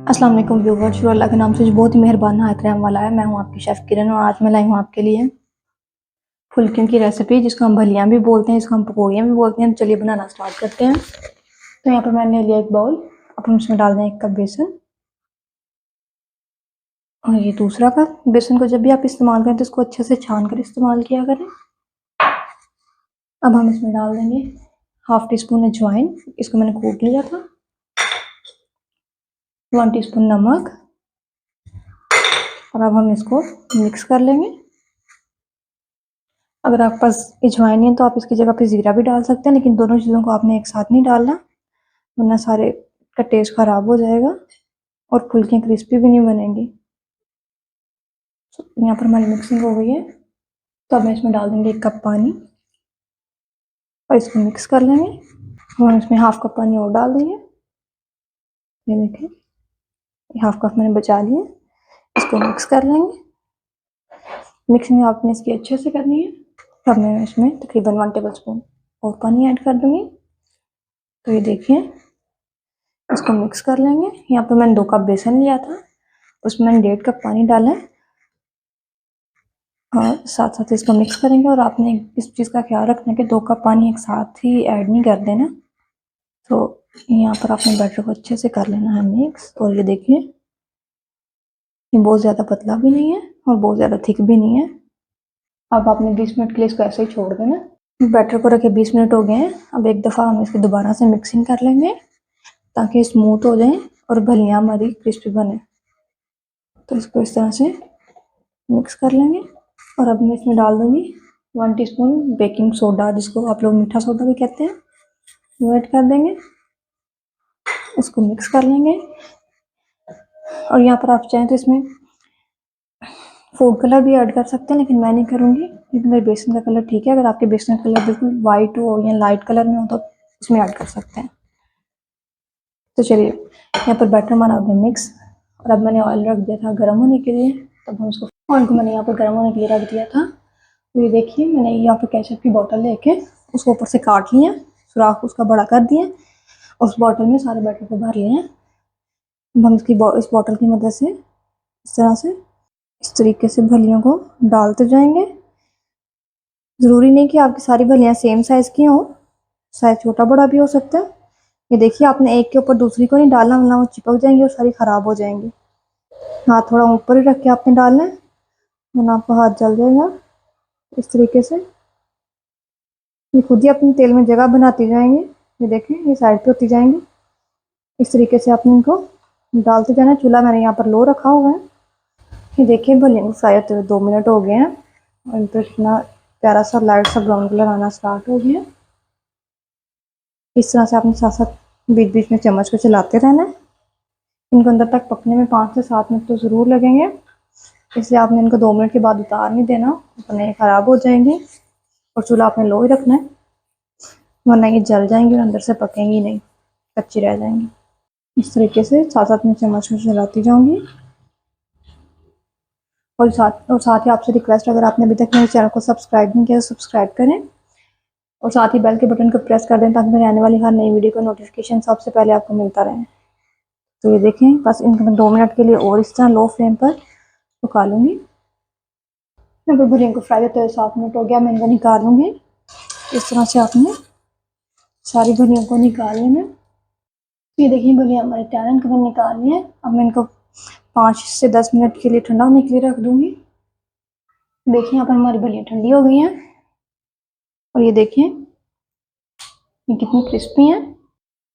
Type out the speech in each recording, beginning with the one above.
अस्सलाम वालेकुम व्यूवर, शुरू अल्लाह के नाम से जो बहुत ही मेहरबान हाथ रहने वाला है। मैं हूँ आपकी शेफ़ किरण और आज मैं लाई हूँ आपके लिए फुल्कियों की रेसिपी, जिसको हम भलियाँ भी बोलते हैं, जिसको हम पकौड़ियाँ भी बोलते हैं। तो चलिए बनाना स्टार्ट करते हैं। तो यहाँ पर मैंने लिया एक बाउल, अब हम इसमें डाल दें 1 कप बेसन और ये दूसरा कप। बेसन को जब भी आप इस्तेमाल करें तो इसको अच्छे से छान कर इस्तेमाल किया करें। अब हम इसमें डाल देंगे 1/2 टीस्पून अजवाइन, इसको मैंने कूट लिया था, 1 टीस्पून नमक और अब हम इसको मिक्स कर लेंगे। अगर आपके पास अजवाइन है तो आप इसकी जगह पे ज़ीरा भी डाल सकते हैं, लेकिन दोनों चीज़ों को आपने एक साथ नहीं डालना, वरना सारे का टेस्ट ख़राब हो जाएगा और फुल्कियाँ क्रिस्पी भी नहीं बनेंगी। यहाँ पर हमारी मिक्सिंग हो गई है, तो अब मैं इसमें डाल दूँगी 1 कप पानी और इसको मिक्स कर लेंगे। और इसमें 1/2 कप पानी और डाल देंगे। ये देखें, 1/2 कप मैंने बचा लिए। इसको मिक्स कर लेंगे। मिक्सिंग आपने इसकी अच्छे से करनी है। अब मैं इसमें तकरीबन 1 टेबल स्पून और पानी ऐड कर दूँगी। तो ये देखिए, इसको मिक्स कर लेंगे। यहाँ पर मैंने 2 कप बेसन लिया था, उसमें मैंने 1.5 कप पानी डाला है और साथ साथ इसको मिक्स करेंगे। और आपने इस चीज़ का ख्याल रखना है कि 2 कप पानी एक साथ ही ऐड नहीं कर देना। तो यहाँ पर आपने बैटर को अच्छे से कर लेना है मिक्स। और ये देखिए, ये बहुत ज़्यादा पतला भी नहीं है और बहुत ज़्यादा थिक भी नहीं है। अब आपने 20 मिनट के लिए इसको ऐसे ही छोड़ देना। बैटर को रखे 20 मिनट हो गए हैं। अब एक दफ़ा हम इसकी दोबारा से मिक्सिंग कर लेंगे ताकि स्मूथ हो जाए और भलियाँ हमारी क्रिस्पी बने। तो इसको इस तरह से मिक्स कर लेंगे। और अब मैं इसमें डाल दूँगी 1 टीस्पून बेकिंग सोडा, जिसको आप लोग मीठा सोडा भी कहते हैं, वो ऐड कर देंगे। इसको मिक्स कर लेंगे। और यहाँ पर आप चाहें तो इसमें फूड कलर भी ऐड कर सकते हैं, लेकिन मैं नहीं करूँगी क्योंकि मेरे बेसन का कलर ठीक है। अगर आपके बेसन का कलर बिल्कुल वाइट हो या लाइट कलर में हो तो इसमें ऐड कर सकते हैं। तो चलिए, यहाँ पर बैटर हमारा हो गया मिक्स। और अब मैंने ऑयल रख दिया था गर्म होने के लिए। तब हम उसको ऑयल को मैंने यहाँ पर गर्म होने के लिए रख दिया था। तो ये देखिए, मैंने यहाँ पर केचप की बोतल लेके उसको ऊपर से काट लिया, सुराख उसका बड़ा कर दिया, उस बोतल में सारे बैटर को भर लिए हैं। हम इस बोतल की मदद से इस तरीके से भलियों को डालते जाएंगे। ज़रूरी नहीं कि आपकी सारी भलियाँ सेम साइज़ की हों, साइज़ छोटा बड़ा भी हो सकता है। ये देखिए, आपने एक के ऊपर दूसरी को नहीं डालना, वरना वो चिपक जाएंगी और सारी ख़राब हो जाएंगी। हाथ थोड़ा ऊपर ही रख के आपने डालना है, वरना आपका हाथ जल जाएगा। इस तरीके से ये खुद ही अपने तेल में जगह बनाती जाएंगी। ये देखें, ये साइड पे होती जाएंगी। इस तरीके से आपने इनको डालते जाना। चूल्हा मैंने यहाँ पर लो रखा हुआ है। ये देखिए, भलियाँ को फ्राई होते हुए 2 मिनट हो गए हैं और इन पर इतना प्यारा सा लाइट सा ब्राउन कलर आना स्टार्ट हो गया है। इस तरह से आपने साथ साथ बीच बीच में चम्मच को चलाते रहना है। इनको अंदर तक पकने में 5 से 7 मिनट तो ज़रूर लगेंगे, इसलिए आपने इनको 2 मिनट के बाद उतार नहीं देना, वरना ख़राब हो जाएंगे। और चूल्हा आपने लो ही रखना है, वरना ये जल जाएंगी और अंदर से पकेंगी नहीं, कच्ची रह जाएंगी। इस तरीके से साथ साथ में चम्मच को चलाती जाऊँगी। और साथ ही आपसे रिक्वेस्ट, अगर आपने अभी तक मेरे चैनल को सब्सक्राइब नहीं किया तो सब्सक्राइब करें और साथ ही बेल के बटन को प्रेस कर दें ताकि मेरे आने वाली हर नई वीडियो का नोटिफिकेशन सबसे पहले आपको मिलता रहे। तो ये देखें, बस इनको मैं 2 मिनट के लिए और इस तरह लो फ्लेम पर पका लूँगी। यहाँ पर भुजिया को फ्राई होते हुए 7 मिनट हो गया, मैं इनको निकाल लूँगी। इस तरह से आपने सारी भुजिया को निकाल लेना। ये देखिए, भुजिया हमारे तैयार, इनको मैंने निकाल लिया है। अब मैं इनको 5 से 10 मिनट के लिए ठंडा होने के लिए रख दूँगी। देखिए, यहाँ पर हमारी भुजिया ठंडी हो गई हैं और ये देखिए, ये कितनी क्रिस्पी हैं।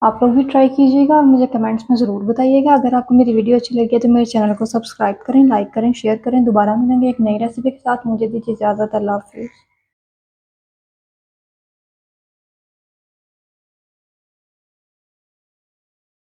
आप लोग भी ट्राई कीजिएगा और मुझे कमेंट्स में ज़रूर बताइएगा। अगर आपको मेरी वीडियो अच्छी लगी है तो मेरे चैनल को सब्सक्राइब करें, लाइक करें, शेयर करें। दोबारा मिलेंगे एक नई रेसिपी के साथ। मुझे दीजिए इजाज़त। अल्लाह हाफ़िज़।